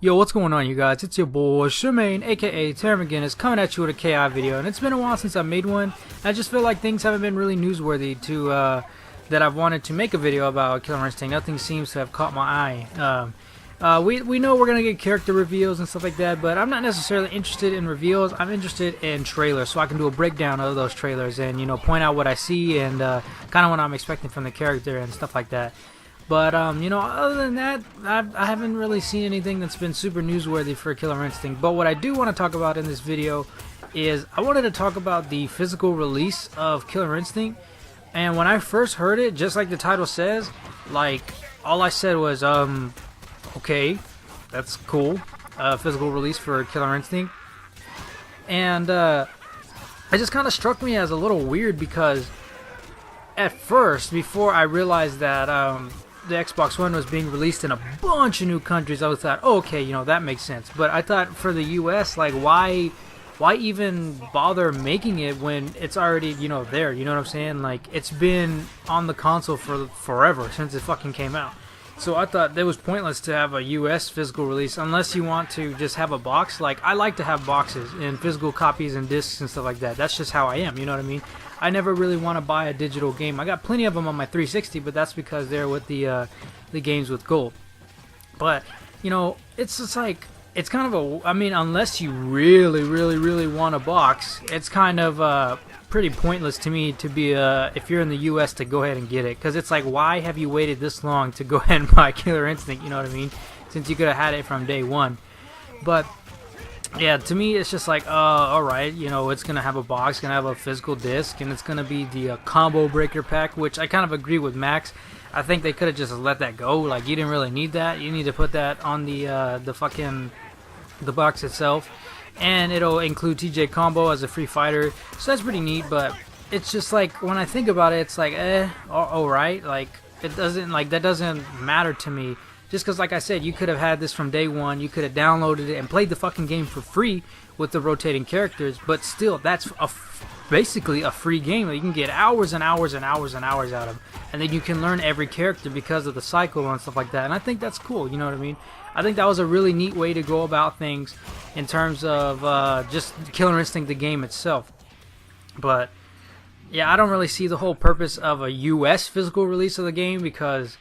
Yo, what's going on, you guys? It's your boy Shemaine, aka Terry McGinnis, coming at you with a KI video, and it's been a while since I made one. I just feel like things haven't been really newsworthy to that I've wanted to make a video about Killer Instinct. Nothing seems to have caught my eye. We know we're gonna get character reveals and stuff like that, but I'm not necessarily interested in reveals. I'm interested in trailers, so I can do a breakdown of those trailers and point out what I see and kind of what I'm expecting from the character and stuff like that. But, other than that, I haven't really seen anything that's been super newsworthy for Killer Instinct. But what I do want to talk about in this video is I wanted to talk about the physical release of Killer Instinct. And when I first heard it, just like the title says, like, all I said was, okay, that's cool. Physical release for Killer Instinct. And, it just kind of struck me as a little weird because at first, before I realized that, the Xbox One was being released in a bunch of new countries, I thought, oh, okay, that makes sense. But I thought for the US, like, why even bother making it when it's already, there, you know what I'm saying? Like, it's been on the console for forever, since it fucking came out. So I thought it was pointless to have a US physical release unless you want to just have a box. Like, I like to have boxes and physical copies and discs and stuff like that. That's just how I am, you know what I mean? I never really want to buy a digital game. I got plenty of them on my 360, but that's because they're with the games with gold. But, it's just like, it's kind of a, I mean, unless you really want a box, it's kind of pretty pointless to me to be, if you're in the US, to go ahead and get it. Because it's like, why have you waited this long to go ahead and buy Killer Instinct, you know what I mean? Since you could have had it from day one. But yeah, to me, it's just like, alright, it's going to have a box, going to have a physical disc, and it's going to be the combo breaker pack, which I kind of agree with Max. I think they could have just let that go. Like, you didn't really need that. You need to put that on the box itself. And it'll include TJ Combo as a free fighter. So that's pretty neat, but it's just like, when I think about it, it's like, alright, like, it doesn't, like, that doesn't matter to me. Just because, like I said, you could have had this from day one. You could have downloaded it and played the fucking game for free with the rotating characters. But still, that's basically a free game that you can get hours and hours and hours and hours out of. And then you can learn every character because of the cycle and stuff like that. And I think that's cool, you know what I mean? I think that was a really neat way to go about things in terms of just Killer Instinct, the game itself. But, yeah, I don't really see the whole purpose of a US physical release of the game because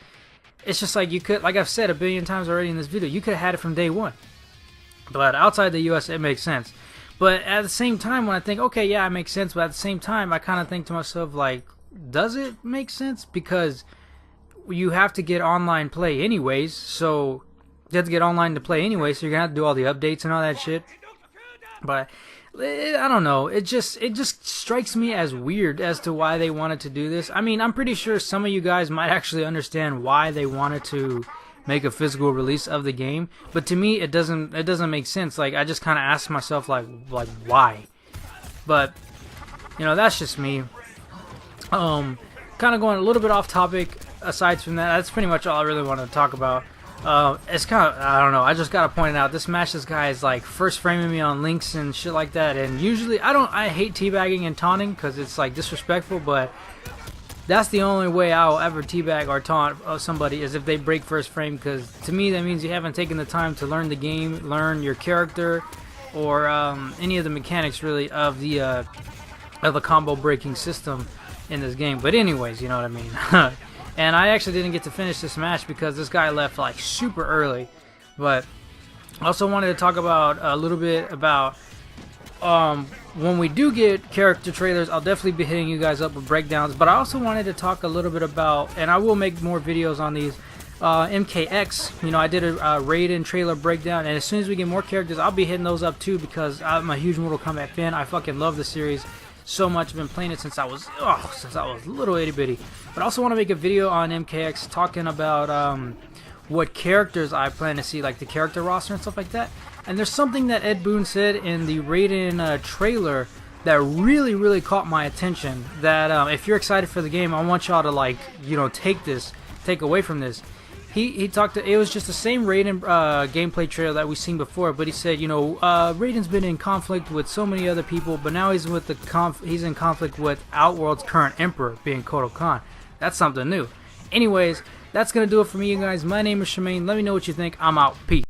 it's just like, you could, like I've said a billion times already in this video, you could have had it from day one. But outside the US, it makes sense. But at the same time, when I think, okay, yeah, it makes sense, but at the same time, I kind of think to myself, like, does it make sense? Because you have to get online play anyways, so you have to get online to play anyway, so you're going to have to do all the updates and all that shit. But I don't know, it just strikes me as weird as to why they wanted to do this. I mean, I'm pretty sure some of you guys might actually understand why they wanted to make a physical release of the game, but to me it doesn't make sense. Like, I just kind of ask myself, like why? But that's just me. Kind of going a little bit off topic. Aside from that, that's pretty much all I really want to talk about. It's kind of, I don't know, I just gotta point it out, this match, this guy is like first framing me on links and shit like that, and usually I hate teabagging and taunting because it's like disrespectful, but that's the only way I'll ever teabag or taunt somebody is if they break first frame, because to me that means you haven't taken the time to learn the game, learn your character, or any of the mechanics really of the combo breaking system in this game. But anyways, you know what I mean. And I actually didn't get to finish this match because this guy left like super early. But I also wanted to talk about a little bit about when we do get character trailers, I'll definitely be hitting you guys up with breakdowns. But I also wanted to talk a little bit about, and I will make more videos on these, MKX. I did a Raiden trailer breakdown, and as soon as we get more characters, I'll be hitting those up too because I'm a huge Mortal Kombat fan. I fucking love the series so much. I've been playing it since I was little itty bitty. But I also want to make a video on MKX talking about what characters I plan to see, like the character roster and stuff like that. And there's something that Ed Boon said in the Raiden trailer that really caught my attention. That if you're excited for the game, I want y'all to, like, take away from this. He talked. It was just the same Raiden gameplay trailer that we've seen before, but he said, Raiden's been in conflict with so many other people, but now he's with he's in conflict with Outworld's current emperor, being Kotal Khan. That's something new. Anyways, that's gonna do it for me, you guys. My name is Shemaine. Let me know what you think. I'm out. Peace.